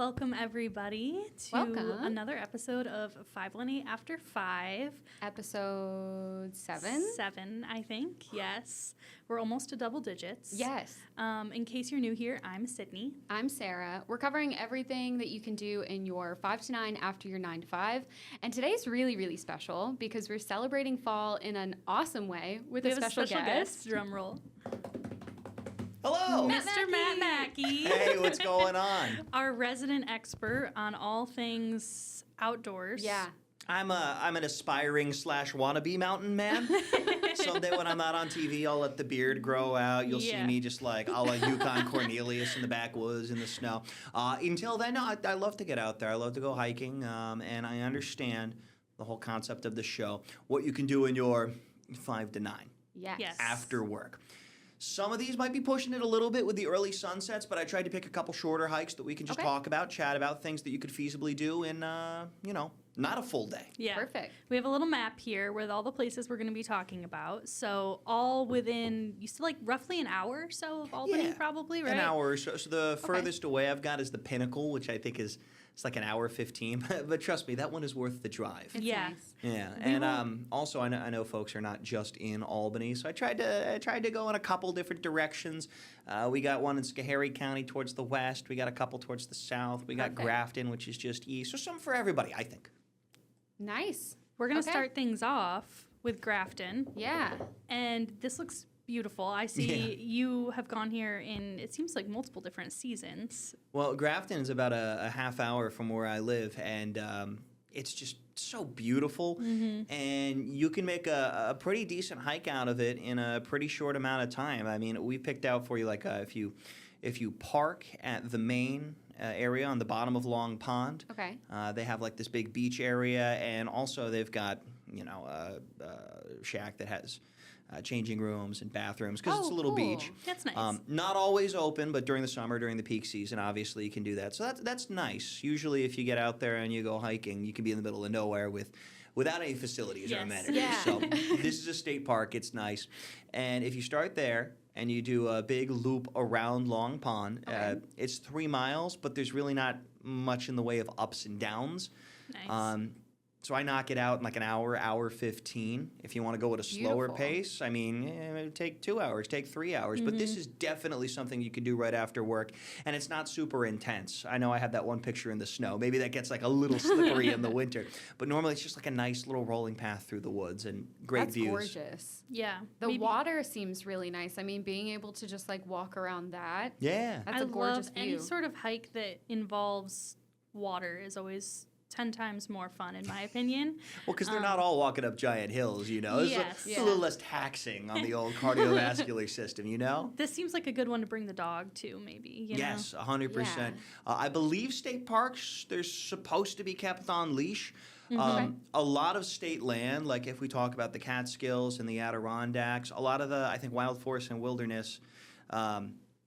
welcome everybody to another episode of 518 After 5. Episode 7? 7, I think, yes. We're almost to double digits. Yes. In case you're new here, I'm Sydney. I'm Sarah. We're covering everything that you can do in your 5 to 9 after your 9 to 5. And today's really, really special because we're celebrating fall in an awesome way with a special guest. Drum roll. Hello, Mr. Matt Mackey. Hey, what's going on? Our resident expert on all things outdoors. Yeah. I'm an aspiring / wannabe mountain man. Someday when I'm not on TV, I'll let the beard grow out. You'll see me just like a la Yukon Cornelius in the backwoods in the snow. Until then, no, I love to get out there. I love to go hiking, and I understand the whole concept of the show. What you can do in your 5 to 9 Yes. after work. Some of these might be pushing it a little bit with the early sunsets, but I tried to pick a couple shorter hikes that we can just talk about, chat about things that you could feasibly do in, not a full day. Yeah. Perfect. We have a little map here with all the places we're going to be talking about. So all within, you said like roughly an hour or so of Albany probably, right? An hour or so. So the furthest away I've got is the Pinnacle, which I think it's like an hour 15. But trust me, that one is worth the drive. It's nice. Yeah, and also I know folks are not just in Albany, so I tried to go in a couple different directions. We got one in Schoharie County towards the west. We got a couple towards the south. We got Grafton, which is just east. So some for everybody, I think. Nice. We're going to start things off with Grafton. Yeah. And this looks beautiful. I see you have gone here in, it seems like multiple different seasons. Well, Grafton is about a half hour from where I live, and it's just so beautiful. Mm-hmm. And you can make a pretty decent hike out of it in a pretty short amount of time. I mean, we picked out for you, like, if you park at the main area on the bottom of Long Pond. Okay. They have like this big beach area, and also they've got a shack that has changing rooms and bathrooms because it's a little beach. That's nice. Not always open, but during the summer, during the peak season, obviously you can do that. So that's nice. Usually, if you get out there and you go hiking, you can be in the middle of nowhere without any facilities or amenities. Yeah. So this is a state park. It's nice, and if you start there and you do a big loop around Long Pond, it's 3 miles, but there's really not much in the way of ups and downs. Nice. So I knock it out in like an hour 15. If you want to go at a slower pace, I mean, it would take 2 hours, take 3 hours. But this is definitely something you could do right after work, and it's not super intense. I know I had that one picture in the snow. Maybe that gets like a little slippery in the winter. But normally it's just like a nice little rolling path through the woods and great views. That's gorgeous. Yeah. The water seems really nice. I mean, being able to just like walk around that. Yeah. That's a gorgeous view. Any sort of hike that involves water is always 10 times more fun, in my opinion. Well, because they're not all walking up giant hills, you know? Yes. It's a little less taxing on the old cardiovascular system, you know? This seems like a good one to bring the dog to, maybe. Yes, 100%. I believe state parks, they're supposed to be kept on leash. A lot of state land, like if we talk about the Catskills and the Adirondacks, a lot of the, I think, wild forest and wilderness,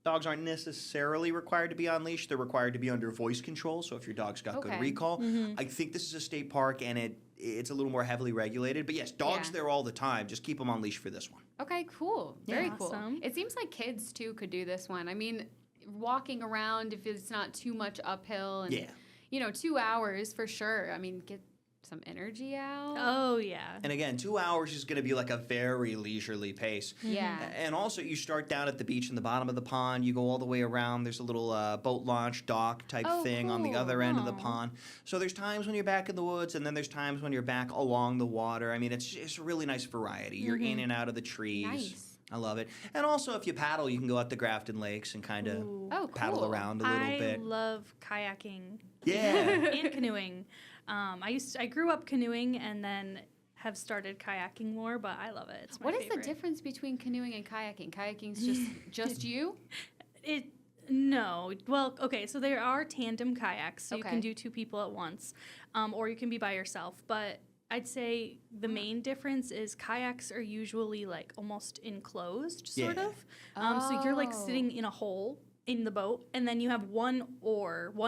dogs aren't necessarily required to be on leash. They're required to be under voice control. So if your dog's got good recall, I think this is a state park and it's a little more heavily regulated. But yes, dogs there all the time. Just keep them on leash for this one. Okay, cool. Very cool. Awesome. It seems like kids too could do this one. I mean, walking around if it's not too much uphill and 2 hours for sure. I mean, get some energy out. Oh, yeah. And again, 2 hours is going to be like a very leisurely pace. Yeah. And also, you start down at the beach in the bottom of the pond. You go all the way around. There's a little boat launch dock type thing on the other end of the pond. So there's times when you're back in the woods, and then there's times when you're back along the water. I mean, it's a really nice variety. You're in and out of the trees. Nice. I love it. And also, if you paddle, you can go out to Grafton Lakes and kind of paddle around a little bit. I love kayaking. Yeah. And canoeing. I grew up canoeing and then have started kayaking more, but I love it. It's my favorite. What is the difference between canoeing and kayaking? Kayaking's just you? No. Well, okay, so there are tandem kayaks, so you can do 2 people at once, or you can be by yourself. But I'd say the main difference is kayaks are usually like almost enclosed, sort of. So you're like sitting in a hole in the boat, and then you have one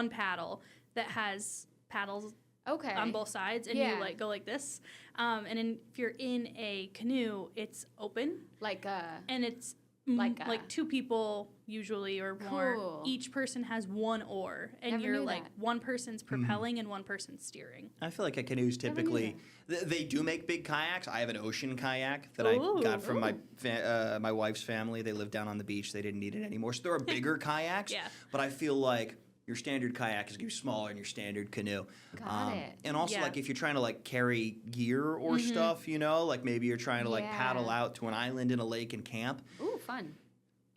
paddle that has paddles on both sides, and you like go like this. And if you're in a canoe, it's open, like and it's Like 2 people usually or more. Cool. Each person has 1 oar, and Never you're knew like that. one person's propelling and one person's steering. I feel like a canoe's typically they do make big kayaks. I have an ocean kayak that Ooh. I got from my wife's family. They live down on the beach. They didn't need it anymore. So there are bigger kayaks. Yeah. But I feel like your standard kayak is going to be smaller than your standard canoe. Got it. And also, Yeah. like, if you're trying to, like, carry gear or stuff, you know, like maybe you're trying to, like, Yeah. paddle out to an island in a lake and camp. Ooh, fun.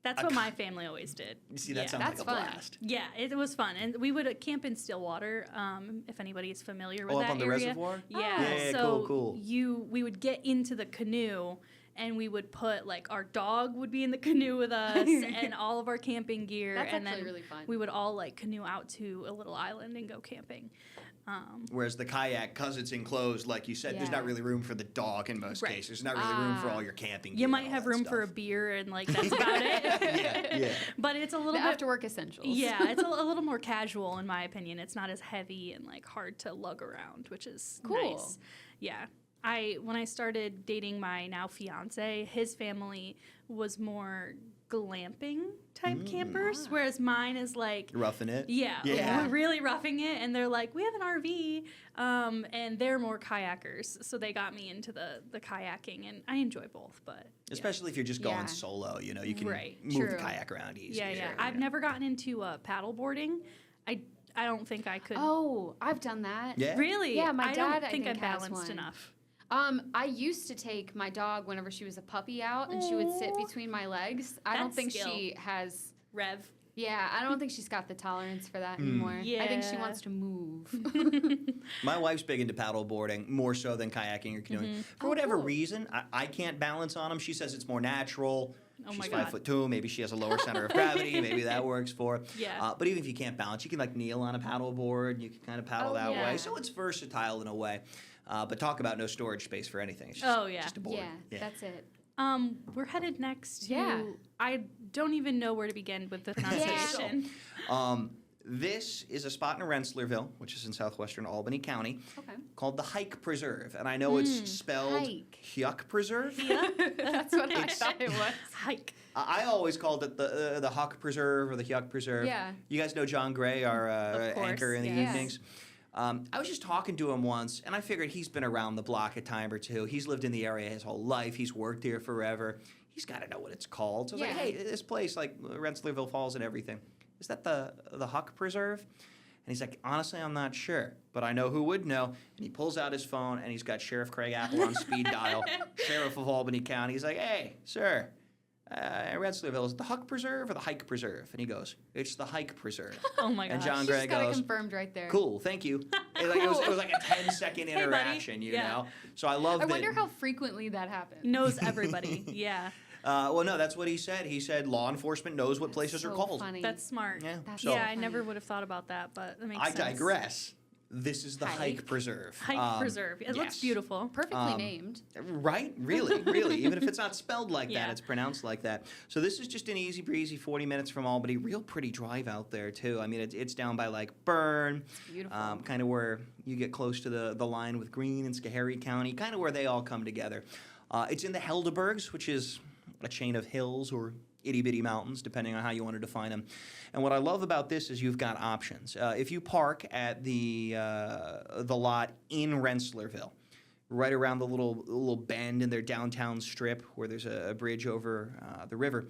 That's what my family always did. You see, that Yeah. sounds That's like a fun. blast. Yeah, it was fun, and we would camp in Stillwater. If anybody is familiar with Oh, that up on the area. reservoir? Yeah, Yeah, so cool. we would get into the canoe, and we would put like our dog would be in the canoe with us, and all of our camping gear, That's and actually then really fun. we would all like canoe out to a little island and go camping. Whereas the kayak, because it's enclosed, like you said, there's Yeah. not really room for the dog in most Right. cases. There's not really room for all your camping gear. You might and have all that room for a stuff. beer, and like that's about it. Yeah. But it's a The little bit. after work essentials. Yeah, it's a little more casual in my opinion. It's not as heavy and like hard to lug around, which is Cool. nice. Yeah. When I started dating my now fiance, his family was more glamping type campers, whereas mine is like Roughing it? yeah, Yeah. we're really roughing it, and they're like, we have an RV, and they're more kayakers, so they got me into the kayaking, and I enjoy both, but Especially if you're just going Yeah. solo, you know, you can Right. move the True. kayak around easy. yeah. I've never gotten into paddle boarding. I don't think I could. Oh, I've done that. Yeah. Really? Yeah, my I dad, don't I think think, I'm has balanced one. enough. I used to take my dog whenever she was a puppy out, and she would sit Aw. between my legs. I don't That's think skill. she has. Rev. Yeah, I don't think she's got the tolerance for that anymore. I think she Yeah. wants to move. My wife's big into paddle boarding, more so than kayaking or canoeing. For Oh, whatever cool. reason, I can't balance on them. She says it's more natural. Oh She's my 5'2". Maybe she has a lower center of gravity. Maybe that works for her. Yeah. But even if you can't balance, you can like kneel on a paddle board. You can kind of paddle Oh, that yeah. way. So it's versatile in a way. But talk about no storage space for anything. It's just, Oh, yeah. just a board. Yeah, that's it. We're headed next to. Yeah. I don't even know where to begin with the pronunciation. This is a spot in Rensselaerville, which is in southwestern Albany County, Okay. called the Hike Preserve. And I know it's spelled hike. Hyuk Preserve. That's what I thought it was. Hike. I always called it the Huck Preserve or the Hyuk Preserve. Yeah. You guys know John Gray, our Of course, anchor in the yes. evenings. I was just talking to him once, and I figured he's been around the block a time or two. He's lived in the area his whole life. He's worked here forever. He's got to know what it's called. So I was like, Yeah. hey, this place, like Rensselaerville Falls and everything, is that the Huck Preserve? And he's like, honestly, I'm not sure, but I know who would know. And he pulls out his phone, and he's got Sheriff Craig Apple on speed dial, Sheriff of Albany County. He's like, hey, sir, Rensselaerville, is it the Huck Preserve or the Hike Preserve? And he goes, it's the Hike Preserve. Oh my gosh. And John She Gray just got it goes, confirmed right there. cool, thank you. It was like a 10-second buddy. interaction, you Yeah. know? So I love I that. wonder how frequently that happens. Knows everybody. Yeah. Well, no, that's what he said. He said law enforcement knows what places are So called. funny. That's smart. Yeah. That's So Yeah, I funny. never would have thought about that, but that makes I sense. digress. This is the Hike Hike. Preserve. Hike Preserve. It looks yes. beautiful. Perfectly named. Right? Really, really. Even if it's not spelled like Yeah. that, it's pronounced like that. So this is just an easy breezy 40 minutes from Albany. Real pretty drive out there, too. I mean, it's down by like Bern. Beautiful. Kind of where you get close to the line with Greene and Schoharie County, kind of where they all come together. It's in the Helderbergs, which is a chain of hills or itty-bitty mountains, depending on how you want to define them. And what I love about this is you've got options. If you park at the lot in Rensselaerville, right around the little bend in their downtown strip where there's a bridge over the river,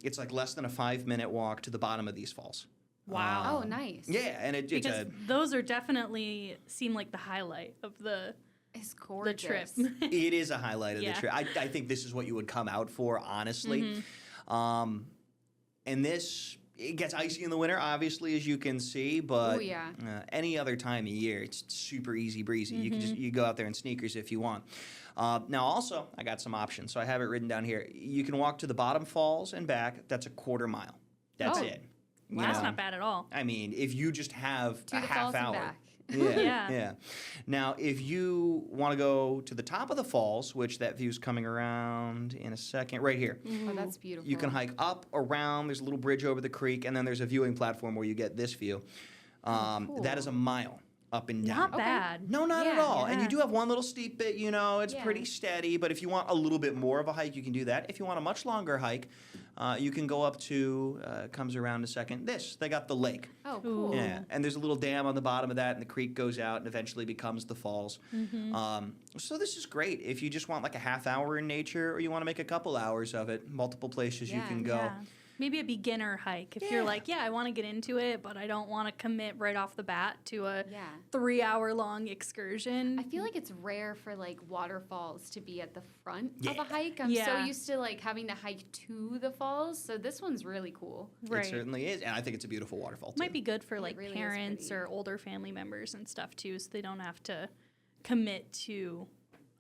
it's like less than a 5-minute walk to the bottom of these falls. Wow. Oh, nice. Yeah, and it's Because those are definitely seem like the highlight of the It's gorgeous. trip. it is a highlight of Yeah. the trip. I think this is what you would come out for, honestly. And this, it gets icy in the winter, obviously, as you can see, but Oh, yeah. any other time of year, it's super easy breezy. You can just you go out there in sneakers if you want. Now, also, I got some options, so I have it written down here. You can walk to the bottom falls and back. That's a 1/4 mile. That's Oh. it. You Wow, that's know? not bad at all. I mean, if you just have To a the half falls and hour. back. Yeah, Yeah. yeah. Now, if you want to go to the top of the falls, which that view's coming around in a second, right here. Oh, that's beautiful. You can hike up, around. There's a little bridge over the creek, and then there's a viewing platform where you get this view. cool. That is a mile. up and down. Not bad. No, not at all. And Yeah. you do have one little steep bit, it's pretty steady. But if you want a little bit more of a hike, you can do that. If you want a much longer hike, you can go up to, comes around in a second, they got the lake. Oh, cool. Yeah, and there's a little dam on the bottom of that, and the creek goes out and eventually becomes the falls. So this is great if you just want like a half hour in nature or you want to make a couple hours of it, multiple places you can go. Yeah. Maybe a beginner hike. If you're like, I want to get into it, but I don't want to commit right off the bat to a 3-hour-long excursion. I feel like it's rare for like waterfalls to be at the front of a hike. I'm so used to like having to hike to the falls, so this one's really cool. It certainly is, and I think it's a beautiful waterfall too. Might be good for like really parents or older family members and stuff too, so they don't have to commit to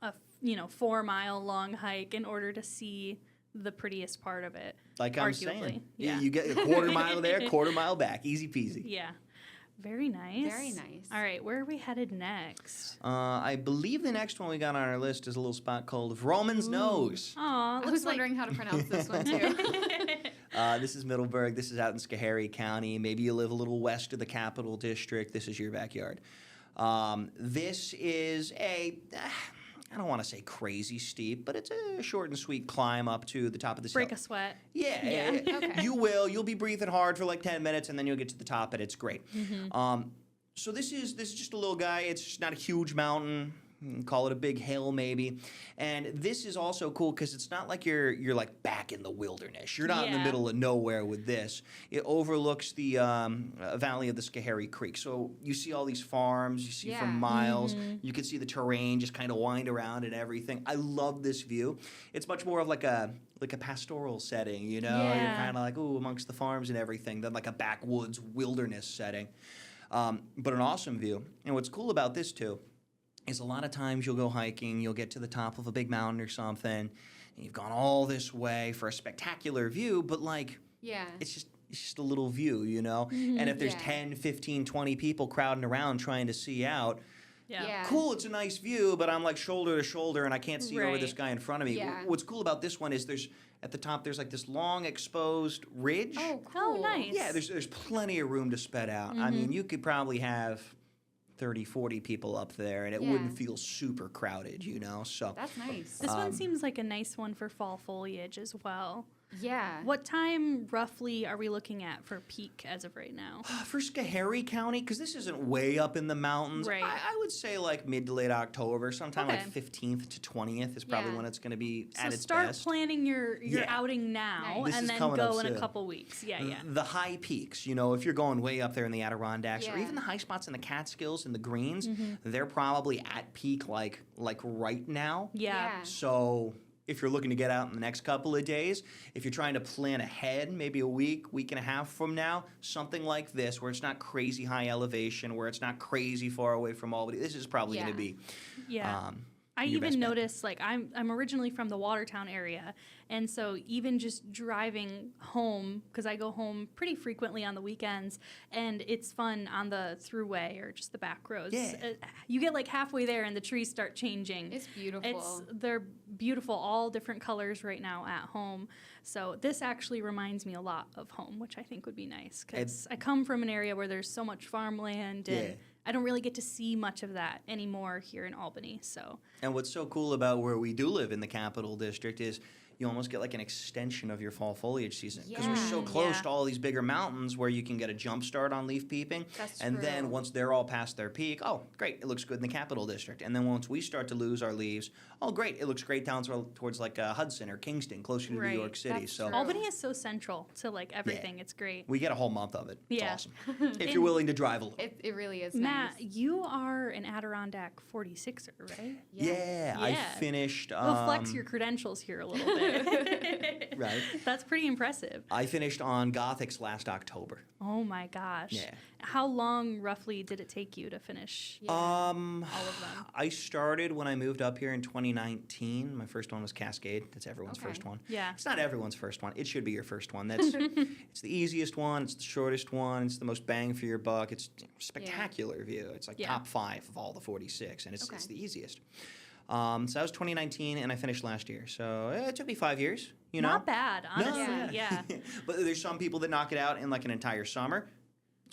a 4-mile-long hike in order to see the prettiest part of it. Like I'm saying. Yeah. You get a quarter mile there, quarter mile back. Easy peasy. Yeah. Very nice. Very nice. All right, where are we headed next? I believe the next one we got on our list is a little spot called Vroman's Nose. Aw, I was wondering how to pronounce this one too. This is Middleburg. This is out in Schoharie County. Maybe you live a little west of the Capital District. This is your backyard. This is I don't want to say crazy steep, but it's a short and sweet climb up to the top of the hill. Break a sweat. Yeah. Okay. You will. You'll be breathing hard for like 10 minutes, and then you'll get to the top, and it's great. So this is just a little guy. It's just not a huge mountain. Call it a big hill, maybe. And this is also cool because it's not like you're like back in the wilderness. You're not in the middle of nowhere with this. It overlooks the valley of the Schoharie Creek. So you see all these farms. You see for miles. You can see the terrain just kind of wind around and everything. I love this view. It's much more of like a pastoral setting, You're kind of like, amongst the farms and everything, than like a backwoods wilderness setting. But an awesome view. And what's cool about this, too, is a lot of times you'll go hiking, you'll get to the top of a big mountain or something, and you've gone all this way for a spectacular view, but it's just a little view, And if there's 10, 15, 20 people crowding around trying to see out, cool, it's a nice view, but I'm like shoulder to shoulder and I can't see over this guy in front of me. What's cool about this one is at the top there's like this long exposed ridge. Oh, cool. Oh, nice. Yeah, there's plenty of room to spread out. I mean, you could probably have 30, 40 people up there, and it wouldn't feel super crowded, So that's nice. This one seems like a nice one for fall foliage as well. Yeah. What time roughly are we looking at for peak as of right now? For Schoharie County, because this isn't way up in the mountains, Right. I would say like mid to late October, sometime like 15th to 20th is probably when it's going to be at its start best. planning your outing now, This and is then coming go up in a soon. couple weeks. Yeah. The high peaks, if you're going way up there in the Adirondacks or even the high spots in the Catskills and the Greens, they're probably at peak like right now. Yeah. So if you're looking to get out in the next couple of days, if you're trying to plan ahead, maybe a week and a half from now, something like this where it's not crazy high elevation, where it's not crazy far away from Albany, this is probably going to be I your best even bet. noticed, like, I'm originally from the Watertown area, and so even just driving home, because I go home pretty frequently on the weekends, and it's fun on the throughway or just the back roads. Yeah. You get like halfway there, and the trees start changing. It's beautiful. They're beautiful, all different colors right now at home. So this actually reminds me a lot of home, which I think would be nice, because I come from an area where there's so much farmland and I don't really get to see much of that anymore here in Albany. So. And what's so cool about where we do live in the Capital District is you almost get like an extension of your fall foliage season because we're so close to all these bigger mountains where you can get a jump start on leaf peeping. That's and true. then once they're all past their peak, oh, great, it looks good in the Capital District. And then once we start to lose our leaves, oh, great, it looks great down towards like Hudson or Kingston, closer to New York City. That's so true. Albany is so central to like everything. It's great. we get a whole month of it. It's Yeah. awesome. If you're willing to drive a little. It really is Matt, nice. you are an Adirondack 46er, right? Yeah, I Yeah. finished. We'll flex your credentials here a little bit. Right. That's pretty impressive. I finished on Gothics last October. Oh my gosh. Yeah. How long roughly did it take you to finish Yeah. all of them? I started when I moved up here in 2019. My first one was Cascade. That's everyone's Okay. first one. Yeah. It's not everyone's first one. It should be your first one. That's it's the easiest one. It's the shortest one. It's the most bang for your buck. It's spectacular view. It's like Yeah. top 5 of all the 46, and it's Okay. the easiest. So that was 2019, and I finished last year. So it took me 5 years. Not bad, No, honestly. Yeah. But there's some people that knock it out in like an entire summer.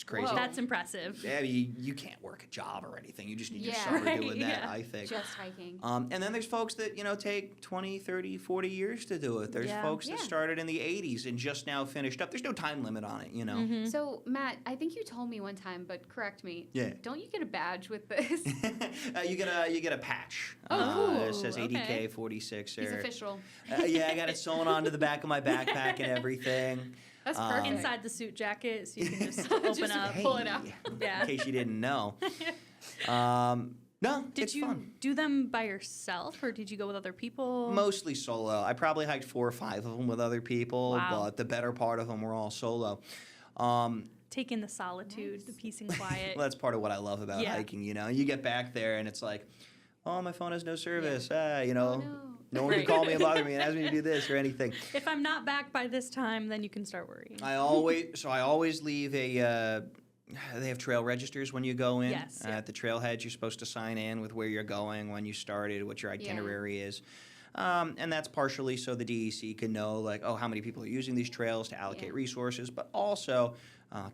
It's crazy. Whoa. That's impressive. Yeah, you can't work a job or anything. You just need your Yeah. summer Right, doing that, yeah. I think. Just hiking. And then there's folks that, take 20, 30, 40 years to do it. There's Yeah. folks that Yeah. started in the 80s and just now finished up. There's no time limit on it, Mm-hmm. So, Matt, I think you told me one time, but correct me. Yeah. Don't you get a badge with this? You get a patch. Oh, cool. It says ADK Okay. 46. He's official. Yeah, I got it sewn onto the back of my backpack and everything. That's perfect. Inside the suit jacket, so you can just open up. Pull it out. Yeah. In case you didn't know. No, Did it's you fun. do them by yourself, or did you go with other people? Mostly solo. I probably hiked 4 or 5 of them with other people, Wow. but the better part of them were all solo. Take in the solitude, the peace and quiet. Well, that's part of what I love about Yeah. hiking, You get back there and it's like, oh, my phone has no service. Oh, no. No one can Right. call me and bother me and ask me to do this or anything. If I'm not back by this time, then you can start worrying. I always leave a. They have trail registers when you go in. Yes, yeah. At the trailheads, you're supposed to sign in with where you're going, when you started, what your itinerary is. And that's partially so the DEC can know, how many people are using these trails to allocate resources, but also,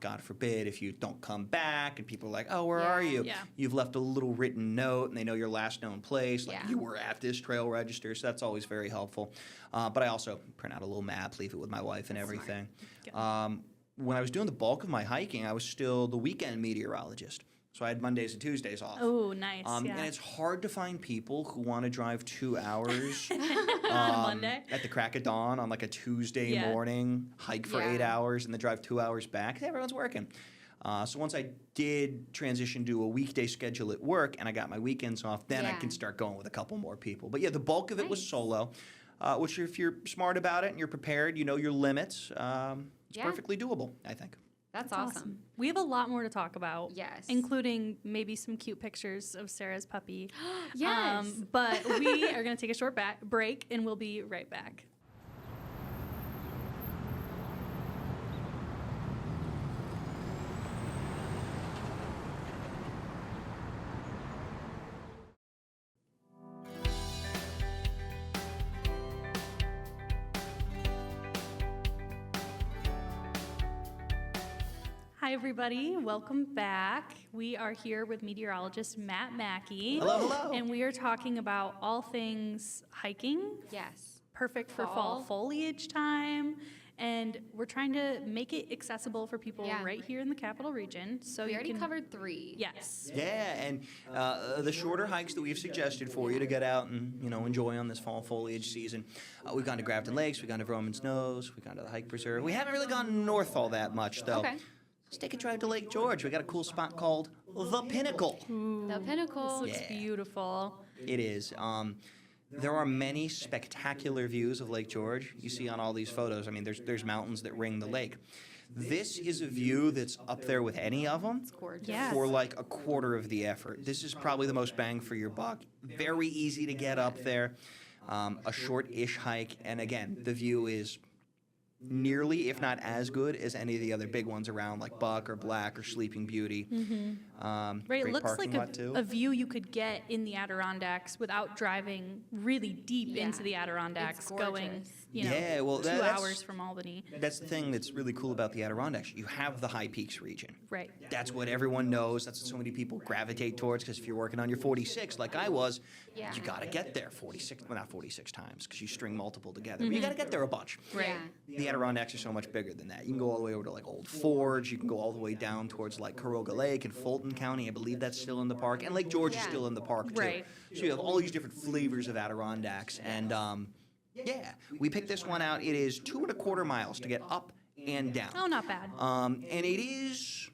God forbid, if you don't come back and people are like, oh, where are you? Yeah. You've left a little written note and they know your last known place, Yeah. you were at this trail register, so that's always very helpful. But I also print out a little map, leave it with my wife and everything. When I was doing the bulk of my hiking, I was still the weekend meteorologist. So I had Mondays and Tuesdays off. Oh, nice. And it's hard to find people who want to drive 2 hours On Monday? at the crack of dawn on a Tuesday Yeah. morning, hike for 8 hours, and then drive 2 hours back. Everyone's working. So once I did transition to a weekday schedule at work and I got my weekends off, then I can start going with a couple more people. But yeah, the bulk of it was solo, which if you're smart about it and you're prepared, you know your limits, it's perfectly doable, I think. That's awesome. We have a lot more to talk about. Yes. Including maybe some cute pictures of Sarah's puppy. Yes. But we are going to take a short break, and we'll be right back. Hi, everybody. Welcome back. We are here with meteorologist Matt Mackey. Hello, hello. And we are talking about all things hiking, Yes. perfect for fall Fall. foliage time. And we're trying to make it accessible for people Yeah. right here in the capital region. So We you already can covered 3. Yes. Yeah, and the shorter hikes that we've suggested for you to get out and enjoy on this fall foliage season. We've gone to Grafton Lakes, we've gone to Vroman's Nose, we've gone to the Hike Preserve. We haven't really gone north all that much though. Okay. Let's take a drive to Lake George. We got a cool spot called the Pinnacle. The Pinnacle. This looks beautiful. It is. There are many spectacular views of Lake George. You see on all these photos. I mean, there's mountains that ring the lake. This is a view that's up there with any of them. It's gorgeous. Yeah. For a quarter of the effort. This is probably the most bang for your buck. Very easy to get up there. A short-ish hike, and again, the view is nearly, if not as good as any of the other big ones around, like Buck or Black or Sleeping Beauty. Right, Great it looks parking like lot, too. a view you could get in the Adirondacks without driving really deep Yeah. into the Adirondacks, It's going, gorgeous. Yeah, well, 2 that's- hours from Albany. That's the thing that's really cool about the Adirondacks. You have the high peaks region. Right. That's what everyone knows. That's what so many people gravitate towards, because if you're working on your 46, like I was, Yeah. you got to get there 46, well, not 46 times, because you string multiple together. But you got to get there a bunch. Right. Yeah. The Adirondacks are so much bigger than that. You can go all the way over to Old Forge. You can go all the way down towards Caroga Lake in Fulton County. I believe that's still in the park, and Lake George is Yeah. still in the park too. Right. So you have all these different flavors of Adirondacks, and yeah, we picked this one out. It is 2.25 miles to get up and down. Oh, not bad. And it is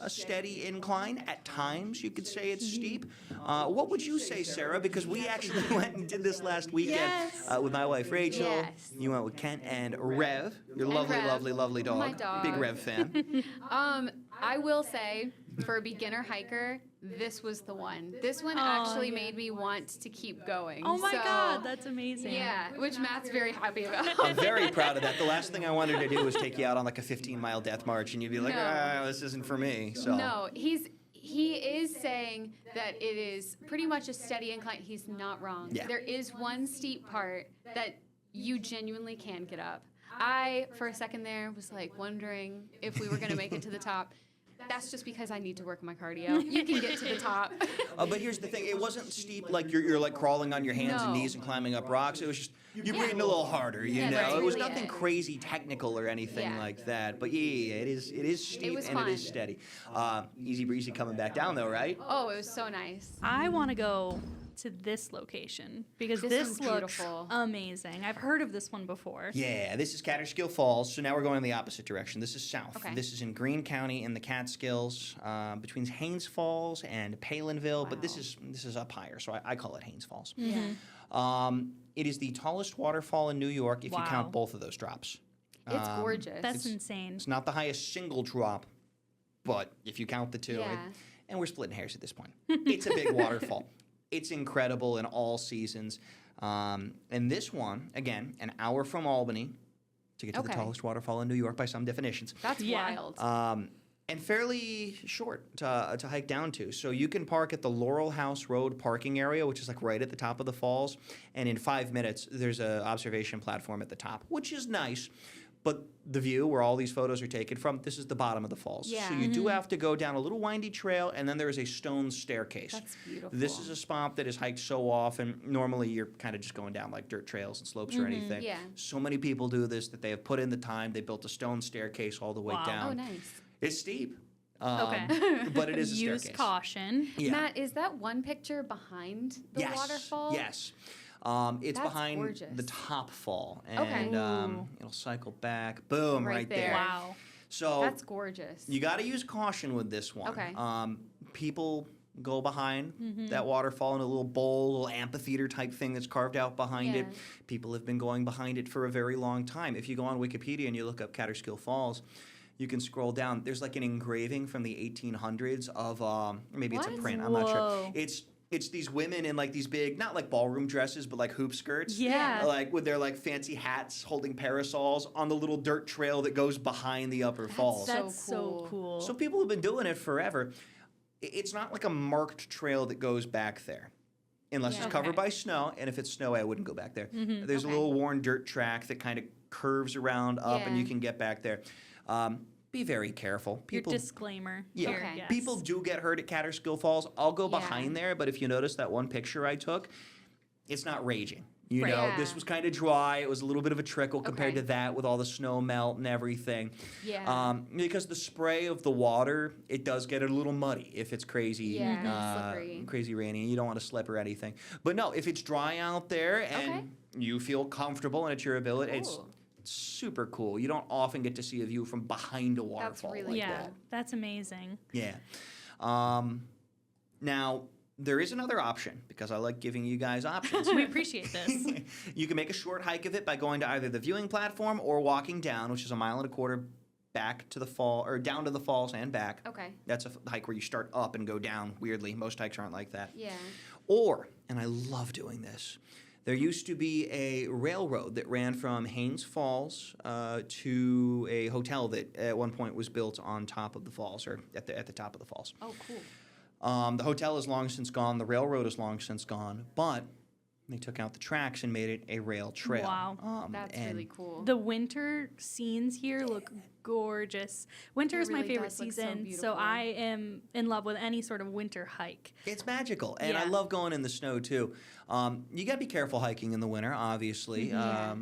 a steady incline. At times, you could say it's steep. What would you say, Sarah? Because we actually went and did this last weekend Yes. with my wife, Rachel. Yes. You went with Kent and Rev, your lovely, Rev, lovely, lovely dog. my dog. Big Rev fan. I will say, for a beginner hiker, this was the one. This one actually made me want to keep going. Oh my So, God, that's amazing. Yeah, which Matt's very happy about. I'm very proud of that. The last thing I wanted to do was take you out on a 15-mile death march, and you'd be like, No. this isn't for me. So. No, he is saying that it is pretty much a steady incline. He's not wrong. Yeah. There is one steep part that you genuinely can get up. I, for a second there, was wondering if we were going to make it to the top. That's just because I need to work my cardio. You can get to the top. But here's the thing: it wasn't steep like you're like crawling on your hands and knees and climbing up rocks. It was just you're breathing a little harder, you know. that's It was really nothing crazy technical or anything like that. But yeah, it is steep and fun. it is steady. Easy breezy coming back down though, right? Oh, it was so nice. I want to go to this location because This this one's looks beautiful. amazing. I've heard of this one before. Yeah, this is Catterskill Falls. So now we're going in the opposite direction. This is south. Okay. This is in Greene County in the Catskills, between Haines Falls and Palinville. But this is up higher, so I call it Haines Falls. It is the tallest waterfall in New York if you count both of those drops. It's gorgeous. That's insane. It's not the highest single drop, but if you count the two, and we're splitting hairs at this point, it's a big waterfall. It's incredible in all seasons. And this one, again, an hour from Albany to get to the tallest waterfall in New York by some definitions. That's wild. And fairly short to hike down to. So you can park at the Laurel House Road parking area, which is like right at the top of the falls. And in 5 minutes, there's an observation platform at the top, which is nice. But the view where all these photos are taken from, this is the bottom of the falls. Yeah. So you do have to go down a little windy trail, and then there is a stone staircase. That's beautiful. This is a spot that is hiked so often. Normally, you're kind of just going down like dirt trails and slopes or anything. Yeah. So many people do this that they have put in the time. They built a stone staircase all the way down. Oh, nice. It's steep. Okay. But it is a Use staircase. caution. Yeah. Matt, is that one picture behind the waterfall? Yes. It's That's behind gorgeous. the top fall. Okay. And it'll cycle back. Boom, right there. Wow. So That's gorgeous. you got to use caution with this one. Okay. People go behind that waterfall in a little bowl, little amphitheater type thing that's carved out behind it. Yeah. People have been going behind it for a very long time. If you go on Wikipedia and you look up Catterskill Falls, you can scroll down. There's like an engraving from the 1800s of maybe it's a What? print. I'm not sure. Whoa. It's these women in like these big, not like ballroom dresses, but like hoop skirts. Yeah. Like with their like fancy hats, holding parasols on the little dirt trail that goes behind the upper falls. That's So so cool. So people have been doing it forever. It's not like a marked trail that goes back there. Unless it's covered by snow, and if it's snowy, I wouldn't go back there. There's a little worn dirt track that kind of curves around up, and you can get back there. Be very careful. Your disclaimer. Yeah, here, yes. people do get hurt at Catterskill Falls. I'll go behind there, but if you notice that one picture I took, it's not raging. You know, Yeah. this was kind of dry. It was a little bit of a trickle compared to that with all the snow melt and everything. Yeah. Because the spray of the water, it does get a little muddy if it's crazy, slippery. crazy rainy. You don't want to slip or anything. But no, if it's dry out there and you feel comfortable and it's your ability, it's super cool. You don't often get to see a view from behind a waterfall. really like Yeah, that. that's amazing. Yeah. Now, there is another option because I like giving you guys options. We appreciate this. You can make a short hike of it by going to either the viewing platform or walking down, which is 1.25 miles back to the fall or down to the falls and back. Okay. That's a hike where you start up and go down. Weirdly, most hikes aren't like that. Yeah. Or, and I love doing this, there used to be a railroad that ran from Haines Falls to a hotel that at one point was built on top of the falls or at the top of the falls. Oh, cool. The hotel is long since gone. The railroad is long since gone. But they took out the tracks and made it a rail trail. Wow. That's really cool. The winter scenes here look gorgeous. Winter It is my really favorite does look so season, so beautiful. I am in love with any sort of winter hike. It's magical, and I Yeah. love going in the snow too. You got to be careful hiking in the winter, obviously,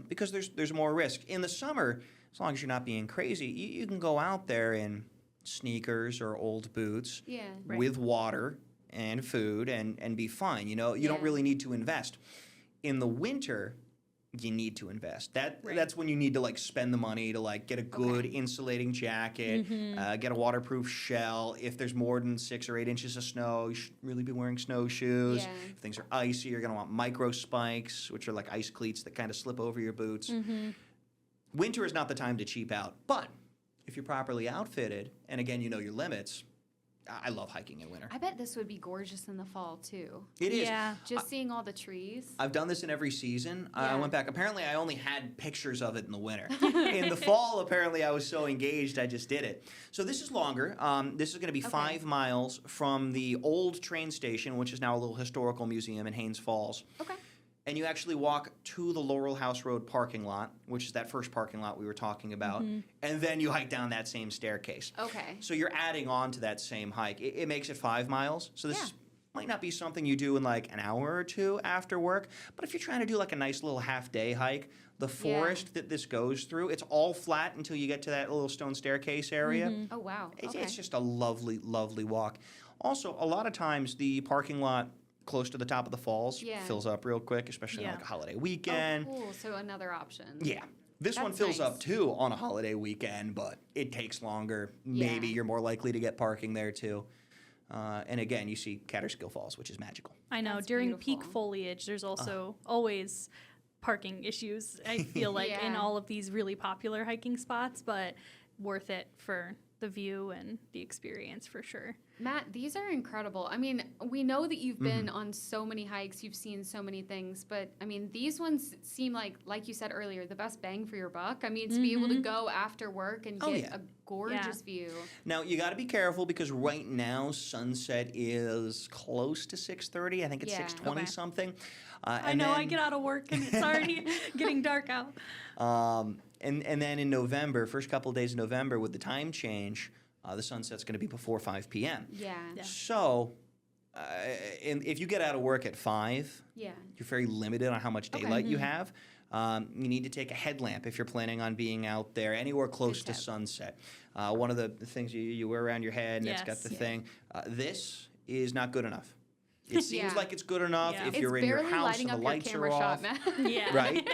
because there's more risk. In the summer, as long as you're not being crazy, you can go out there in sneakers or old boots with water and food and be fine. You know, you don't really need to invest. In the winter, you need to invest. That's when you need to like spend the money to like get a good insulating jacket, get a waterproof shell. If there's more than 6 or 8 inches of snow, you should really be wearing snowshoes. Yeah. If things are icy, you're gonna want micro spikes, which are like ice cleats that kind of slip over your boots. Winter is not the time to cheap out, but if you're properly outfitted, and again, you know your limits, I love hiking in winter. I bet this would be gorgeous in the fall too. It is. Yeah. Just seeing all the trees. I've done this in every season. I Yeah. went back. Apparently, I only had pictures of it in the winter. In the fall, apparently, I was so engaged, I just did it. So this is longer. This is going to be 5 miles from the old train station, which is now a little historical museum in Haines Falls. Okay. and you actually walk to the Laurel House Road parking lot, which is that first parking lot we were talking about, and then you hike down that same staircase. Okay. So you're adding on to that same hike. It makes it 5 miles. So this might not be something you do in like an hour or two after work, but if you're trying to do like a nice little half-day hike, the forest that this goes through, it's all flat until you get to that little stone staircase area. Oh, wow. It's just a lovely, lovely walk. Also, a lot of times the parking lot close to the top of the falls fills up real quick, especially on like a holiday weekend. Oh, cool. So another option. Yeah. This one fills up too on a holiday weekend, but it takes longer. Maybe you're more likely to get parking there too. And again, you see Catterskill Falls, which is magical. I know. That's during beautiful. peak foliage, there's also always parking issues, I feel like, in all of these really popular hiking spots, but worth it for the view and the experience for sure. Matt, these are incredible. I mean, we know that you've been on so many hikes, you've seen so many things, but I mean, these ones seem like you said earlier, the best bang for your buck. I mean, to be able to go after work and get a gorgeous view. Now, you got to be careful because right now sunset is close to 6:30. I think it's 6:20 something. I know, I get out of work and it's already getting dark out. And then in November, first couple of days of November, with the time change, the sunset's going to be before 5 p.m. Yeah. So, if you get out of work at 5, you're very limited on how much daylight you have. You need to take a headlamp if you're planning on being out there anywhere close to sunset. One of the things you wear around your head, and it's got the thing. This is not good enough. It seems like it's good enough if you're in your house and the lights are off. Right?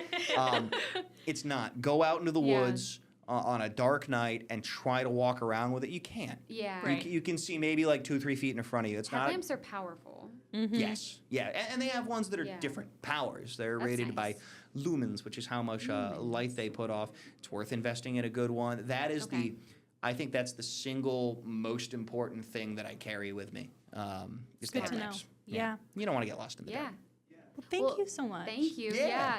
It's not. Go out into the woods on a dark night and try to walk around with it. You can't. Yeah. You can see maybe like 2-3 feet in front of you. It's Headlamps are powerful. Yes. Yeah. And they have ones that are different powers. They're rated by lumens, which is how much light they put off. It's worth investing in a good one. That is I think that's the single most important thing that I carry with me. Is the headlamps. Yeah. You don't want to get lost in the dark. Well, thank you so much. Thank you.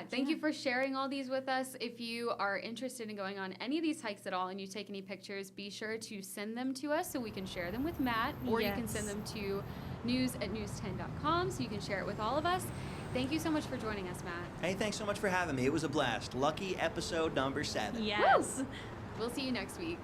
Thank you for sharing all these with us. If you are interested in going on any of these hikes at all and you take any pictures, be sure to send them to us so we can share them with Matt, or you can send them to news@news10.com so you can share it with all of us. Thank you so much for joining us, Matt. Hey, thanks so much for having me. It was a blast. Lucky episode number 7. Yes. Woo! We'll see you next week.